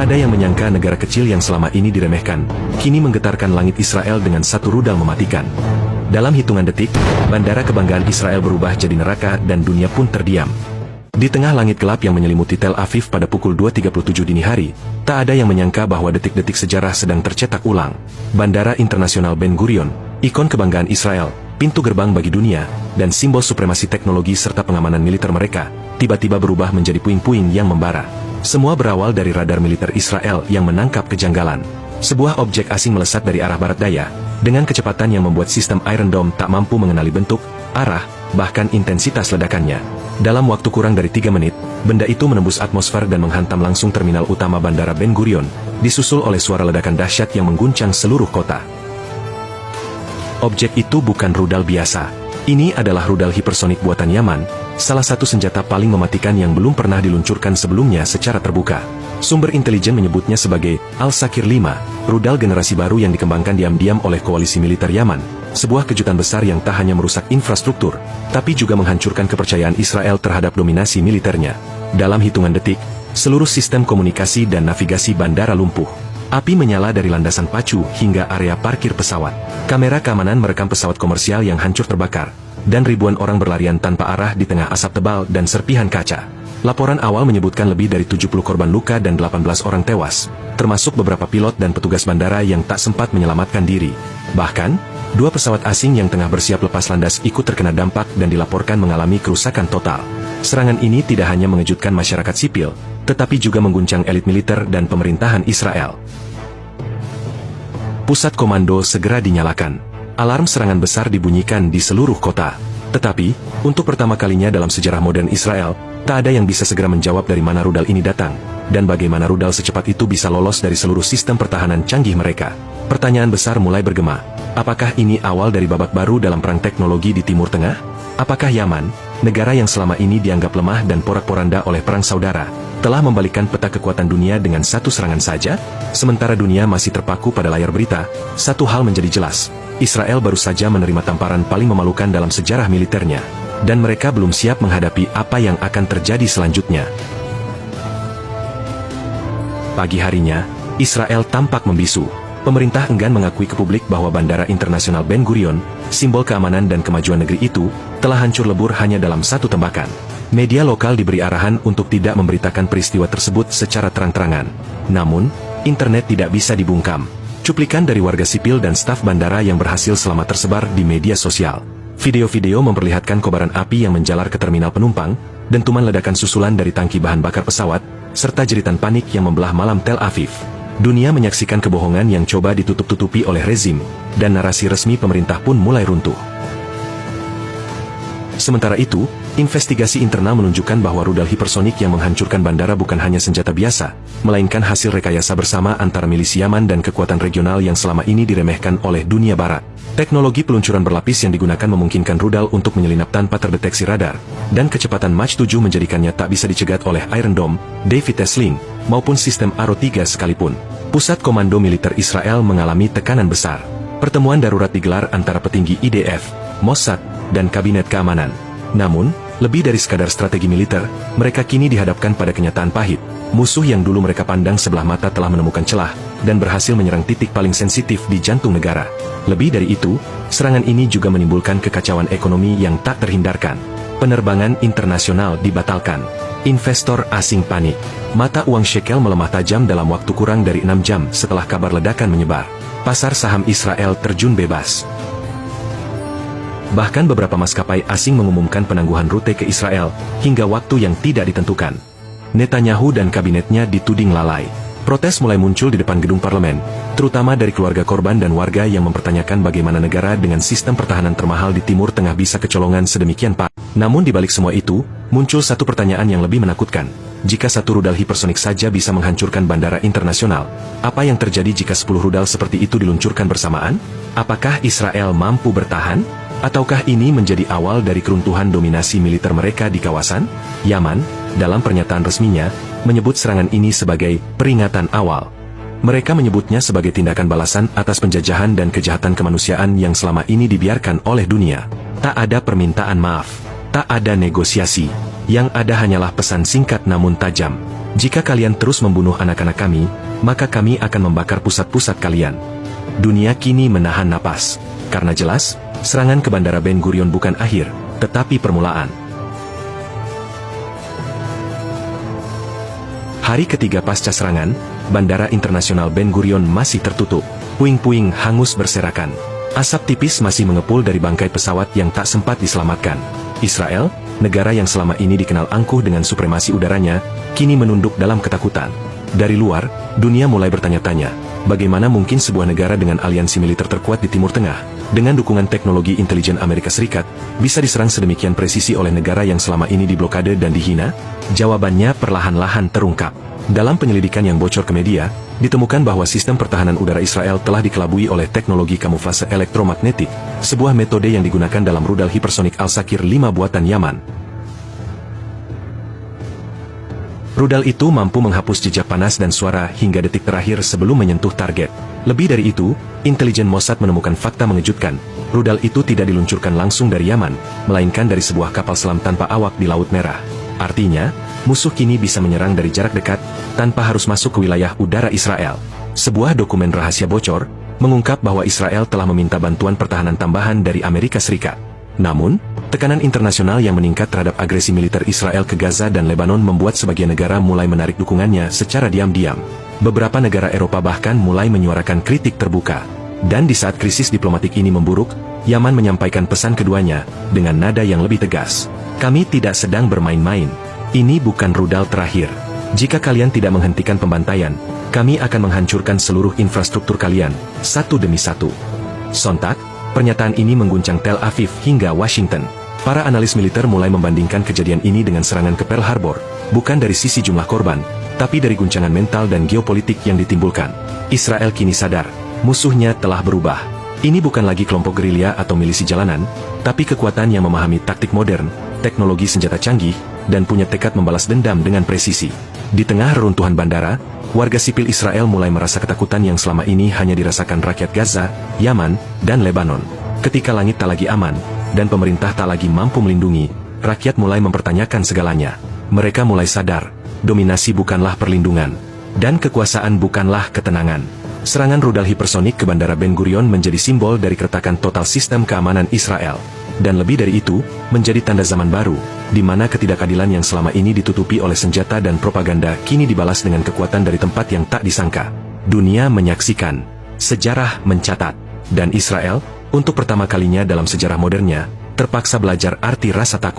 Tak ada yang menyangka negara kecil yang selama ini diremehkan, kini menggetarkan langit Israel dengan satu rudal mematikan. Dalam hitungan detik, bandara kebanggaan Israel berubah jadi neraka dan dunia pun terdiam. Di tengah langit gelap yang menyelimuti Tel Aviv pada pukul 2.37 dini hari, tak ada yang menyangka bahwa detik-detik sejarah sedang tercetak ulang. Bandara Internasional Ben Gurion, ikon kebanggaan Israel, pintu gerbang bagi dunia, dan simbol supremasi teknologi serta pengamanan militer mereka, tiba-tiba berubah menjadi puing-puing yang membara. Semua berawal dari radar militer Israel yang menangkap kejanggalan. Sebuah objek asing melesat dari arah barat daya, dengan kecepatan yang membuat sistem Iron Dome tak mampu mengenali bentuk, arah, bahkan intensitas ledakannya. Dalam waktu kurang dari 3 menit, benda itu menembus atmosfer dan menghantam langsung terminal utama Bandara Ben Gurion, disusul oleh suara ledakan dahsyat yang mengguncang seluruh kota. Objek itu bukan rudal biasa. Ini adalah rudal hipersonik buatan Yaman, salah satu senjata paling mematikan yang belum pernah diluncurkan sebelumnya secara terbuka. Sumber intelijen menyebutnya sebagai Al-Sakir 5, rudal generasi baru yang dikembangkan diam-diam oleh koalisi militer Yaman, sebuah kejutan besar yang tak hanya merusak infrastruktur, tapi juga menghancurkan kepercayaan Israel terhadap dominasi militernya. Dalam hitungan detik, seluruh sistem komunikasi dan navigasi bandara lumpuh. Api menyala dari landasan pacu hingga area parkir pesawat. Kamera keamanan merekam pesawat komersial yang hancur terbakar, dan ribuan orang berlarian tanpa arah di tengah asap tebal dan serpihan kaca. Laporan awal menyebutkan lebih dari 70 korban luka dan 18 orang tewas, termasuk beberapa pilot dan petugas bandara yang tak sempat menyelamatkan diri. Bahkan, 2 pesawat asing yang tengah bersiap lepas landas ikut terkena dampak dan dilaporkan mengalami kerusakan total. Serangan ini tidak hanya mengejutkan masyarakat sipil, tetapi juga mengguncang elit militer dan pemerintahan Israel. Pusat komando segera dinyalakan. Alarm serangan besar dibunyikan di seluruh kota. Tetapi, untuk pertama kalinya dalam sejarah modern Israel, tak ada yang bisa segera menjawab dari mana rudal ini datang, dan bagaimana rudal secepat itu bisa lolos dari seluruh sistem pertahanan canggih mereka. Pertanyaan besar mulai bergema. Apakah ini awal dari babak baru dalam perang teknologi di Timur Tengah? Apakah Yaman, negara yang selama ini dianggap lemah dan porak-poranda oleh perang saudara, telah membalikkan peta kekuatan dunia dengan satu serangan saja? Sementara dunia masih terpaku pada layar berita, satu hal menjadi jelas. Israel baru saja menerima tamparan paling memalukan dalam sejarah militernya, dan mereka belum siap menghadapi apa yang akan terjadi selanjutnya. Pagi harinya, Israel tampak membisu. Pemerintah enggan mengakui ke publik bahwa Bandara Internasional Ben Gurion, simbol keamanan dan kemajuan negeri itu, telah hancur lebur hanya dalam satu tembakan. Media lokal diberi arahan untuk tidak memberitakan peristiwa tersebut secara terang-terangan. Namun, internet tidak bisa dibungkam. Cuplikan dari warga sipil dan staf bandara yang berhasil selamat tersebar di media sosial. Video-video memperlihatkan kobaran api yang menjalar ke terminal penumpang, dentuman ledakan susulan dari tangki bahan bakar pesawat, serta jeritan panik yang membelah malam Tel Aviv. Dunia menyaksikan kebohongan yang coba ditutup-tutupi oleh rezim, dan narasi resmi pemerintah pun mulai runtuh. Sementara itu, investigasi internal menunjukkan bahwa rudal hipersonik yang menghancurkan bandara bukan hanya senjata biasa, melainkan hasil rekayasa bersama antara milisi Yaman dan kekuatan regional yang selama ini diremehkan oleh dunia barat. Teknologi peluncuran berlapis yang digunakan memungkinkan rudal untuk menyelinap tanpa terdeteksi radar, dan kecepatan Mach 7 menjadikannya tak bisa dicegat oleh Iron Dome, David's Sling, maupun sistem Arrow 3 sekalipun. Pusat Komando Militer Israel mengalami tekanan besar. Pertemuan darurat digelar antara petinggi IDF, Mossad, dan Kabinet Keamanan. Namun, lebih dari sekadar strategi militer, mereka kini dihadapkan pada kenyataan pahit. Musuh yang dulu mereka pandang sebelah mata telah menemukan celah, dan berhasil menyerang titik paling sensitif di jantung negara. Lebih dari itu, serangan ini juga menimbulkan kekacauan ekonomi yang tak terhindarkan. Penerbangan internasional dibatalkan. Investor asing panik. Mata uang shekel melemah tajam dalam waktu kurang dari 6 jam setelah kabar ledakan menyebar. Pasar saham Israel terjun bebas. Bahkan beberapa maskapai asing mengumumkan penangguhan rute ke Israel hingga waktu yang tidak ditentukan. Netanyahu dan kabinetnya dituding lalai. Protes mulai muncul di depan gedung parlemen, terutama dari keluarga korban dan warga yang mempertanyakan bagaimana negara dengan sistem pertahanan termahal di Timur Tengah bisa kecolongan sedemikian parah. Namun di balik semua itu, muncul satu pertanyaan yang lebih menakutkan. Jika satu rudal hipersonik saja bisa menghancurkan bandara internasional, apa yang terjadi jika 10 rudal seperti itu diluncurkan bersamaan? Apakah Israel mampu bertahan? Ataukah ini menjadi awal dari keruntuhan dominasi militer mereka di kawasan? Yaman, dalam pernyataan resminya, menyebut serangan ini sebagai peringatan awal. Mereka menyebutnya sebagai tindakan balasan atas penjajahan dan kejahatan kemanusiaan yang selama ini dibiarkan oleh dunia. Tak ada permintaan maaf, tak ada negosiasi. Yang ada hanyalah pesan singkat namun tajam. Jika kalian terus membunuh anak-anak kami, maka kami akan membakar pusat-pusat kalian. Dunia kini menahan napas. Karena jelas, serangan ke Bandara Ben Gurion bukan akhir, tetapi permulaan. Hari ketiga pasca serangan, Bandara Internasional Ben Gurion masih tertutup. Puing-puing hangus berserakan. Asap tipis masih mengepul dari bangkai pesawat yang tak sempat diselamatkan. Israel, negara yang selama ini dikenal angkuh dengan supremasi udaranya, kini menunduk dalam ketakutan. Dari luar, dunia mulai bertanya-tanya, bagaimana mungkin sebuah negara dengan aliansi militer terkuat di Timur Tengah, dengan dukungan teknologi intelijen Amerika Serikat, bisa diserang sedemikian presisi oleh negara yang selama ini diblokade dan dihina? Jawabannya perlahan-lahan terungkap. Dalam penyelidikan yang bocor ke media, ditemukan bahwa sistem pertahanan udara Israel telah dikelabui oleh teknologi kamuflase elektromagnetik, sebuah metode yang digunakan dalam rudal hipersonik Al-Sakir 5 buatan Yaman. Rudal itu mampu menghapus jejak panas dan suara hingga detik terakhir sebelum menyentuh target. Lebih dari itu, intelijen Mossad menemukan fakta mengejutkan. Rudal itu tidak diluncurkan langsung dari Yaman, melainkan dari sebuah kapal selam tanpa awak di Laut Merah. Artinya, musuh kini bisa menyerang dari jarak dekat, tanpa harus masuk ke wilayah udara Israel. Sebuah dokumen rahasia bocor, mengungkap bahwa Israel telah meminta bantuan pertahanan tambahan dari Amerika Serikat. Namun, tekanan internasional yang meningkat terhadap agresi militer Israel ke Gaza dan Lebanon membuat sebagian negara mulai menarik dukungannya secara diam-diam. Beberapa negara Eropa bahkan mulai menyuarakan kritik terbuka. Dan di saat krisis diplomatik ini memburuk, Yaman menyampaikan pesan keduanya, dengan nada yang lebih tegas. Kami tidak sedang bermain-main. Ini bukan rudal terakhir. Jika kalian tidak menghentikan pembantaian, kami akan menghancurkan seluruh infrastruktur kalian, satu demi satu. Sontak, pernyataan ini mengguncang Tel Aviv hingga Washington. Para analis militer mulai membandingkan kejadian ini dengan serangan ke Pearl Harbor, bukan dari sisi jumlah korban, tapi dari guncangan mental dan geopolitik yang ditimbulkan. Israel kini sadar, musuhnya telah berubah. Ini bukan lagi kelompok gerilya atau milisi jalanan, tapi kekuatan yang memahami taktik modern, teknologi senjata canggih, dan punya tekad membalas dendam dengan presisi. Di tengah reruntuhan bandara, warga sipil Israel mulai merasa ketakutan yang selama ini hanya dirasakan rakyat Gaza, Yaman, dan Lebanon. Ketika langit tak lagi aman, dan pemerintah tak lagi mampu melindungi, rakyat mulai mempertanyakan segalanya. Mereka mulai sadar, dominasi bukanlah perlindungan, dan kekuasaan bukanlah ketenangan. Serangan rudal hipersonik ke Bandara Ben Gurion menjadi simbol dari keretakan total sistem keamanan Israel. Dan lebih dari itu, menjadi tanda zaman baru, di mana ketidakadilan yang selama ini ditutupi oleh senjata dan propaganda kini dibalas dengan kekuatan dari tempat yang tak disangka. Dunia menyaksikan, sejarah mencatat, dan Israel, untuk pertama kalinya dalam sejarah modernnya, terpaksa belajar arti rasa takut.